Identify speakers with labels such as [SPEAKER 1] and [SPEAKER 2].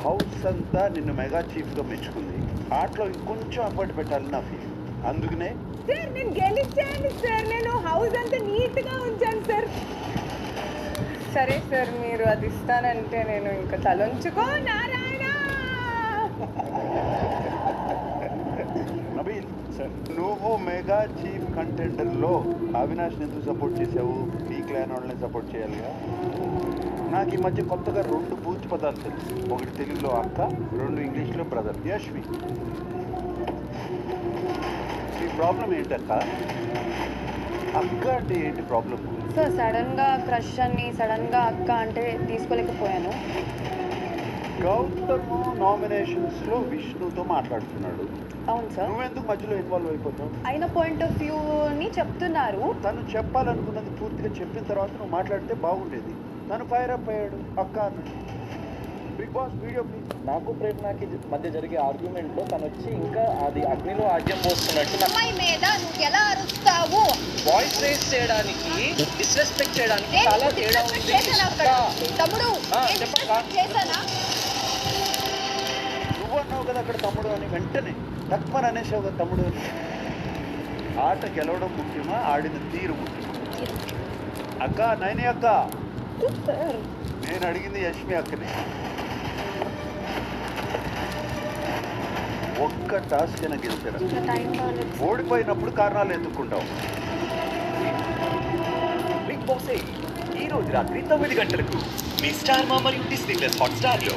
[SPEAKER 1] House అంతా నిన్ను mega చీఫ్గా మెచ్చుకుంది. ఆటలో ఇంకొంచెం ఎఫర్ట్ పెట్టాలని నా ఫీలింగ్. అందుకనే
[SPEAKER 2] సార్ నేను గెలిచాను సార్. నేను హౌస్ అంతా నీట్గా ఉంచాను సార్. సరే సార్, మీరు అది ఇస్తానంటే నేను ఇంకా తలొంచుకో నారాయణ.
[SPEAKER 1] నబీల్ సార్, నువ్వు మెగా చీఫ్ కంటెండర్లో అవినాష్ని ఎందుకు సపోర్ట్ చేసావు? నీ క్లాన్ వాళ్ళని సపోర్ట్ చేయాలిగా. నాకు ఈ మధ్య కొత్తగా 2 పూర్తి పదాలు తెలుసు. ఒకటి తెలుగులో అక్క, 2 ఇంగ్లీష్లో బ్రదర్. యశ్వి, ఈ ప్రాబ్లం ఏంటక్క? అక్క అంటే ఏంటి ప్రాబ్లం?
[SPEAKER 2] సార్ సడన్గా క్రష్ అని సడన్గా అక్క అంటే తీసుకోలేకపోయాను.
[SPEAKER 1] గౌతమ్ నామినేషన్స్లో విష్ణుతో మాట్లాడుతున్నాడు.
[SPEAKER 2] అవును సార్.
[SPEAKER 1] నువ్వెందుకు మధ్యలో ఇన్వాల్వ్ అయిపోతావు?
[SPEAKER 2] అయిన పాయింట్ ఆఫ్ వ్యూని చెప్తున్నారు.
[SPEAKER 1] తను చెప్పాలనుకున్నది పూర్తిగా చెప్పిన తర్వాత నువ్వు మాట్లాడితే బాగుండేది. తను ఫైర్ అప్ అయ్యాడు అక్క అన్నాడు. Bigg Boss video please.
[SPEAKER 3] నాకు ప్రేరణకి మధ్య జరిగే ఆర్గ్యుమెంట్లో తను వచ్చి ఇంకా అది అగ్నిలో ఆజ్యం పోస్తున్నట్టు
[SPEAKER 2] అమ్మాయి మీద నువ్వు ఎలా అరుస్తావు?
[SPEAKER 3] వాయిస్ రేస్ చేయడానికి డిస్రెస్పెక్ట్ చేయడానికి చాలా తేడా ఉంది.
[SPEAKER 2] తమ్ముడు
[SPEAKER 3] చెప్పక్క.
[SPEAKER 2] చేశానా?
[SPEAKER 1] నువ్వు అన్నావు కదా అక్కడ తమ్ముడు అని, వెంటనే తక్కువ అనేసావు కదా తమ్ముడు అని. ఆట గెలవడం ముఖ్యమా, ఆడిన తీరు ముఖ్యమా? అక్క, నైని అక్క, నేను అడిగింది యష్మి అక్కని. ఒక్క టాస్క్ అయినా గెలిచారా? ఓడిపోయినప్పుడు కారణాలు ఎత్తుక్కుంటావు.
[SPEAKER 4] బిగ్ బాస్ ఈ రోజు రాత్రి 9 గంటలకు మీ స్టార్ మా మరియు డిస్నీ ప్లస్ హాట్స్టార్ లో.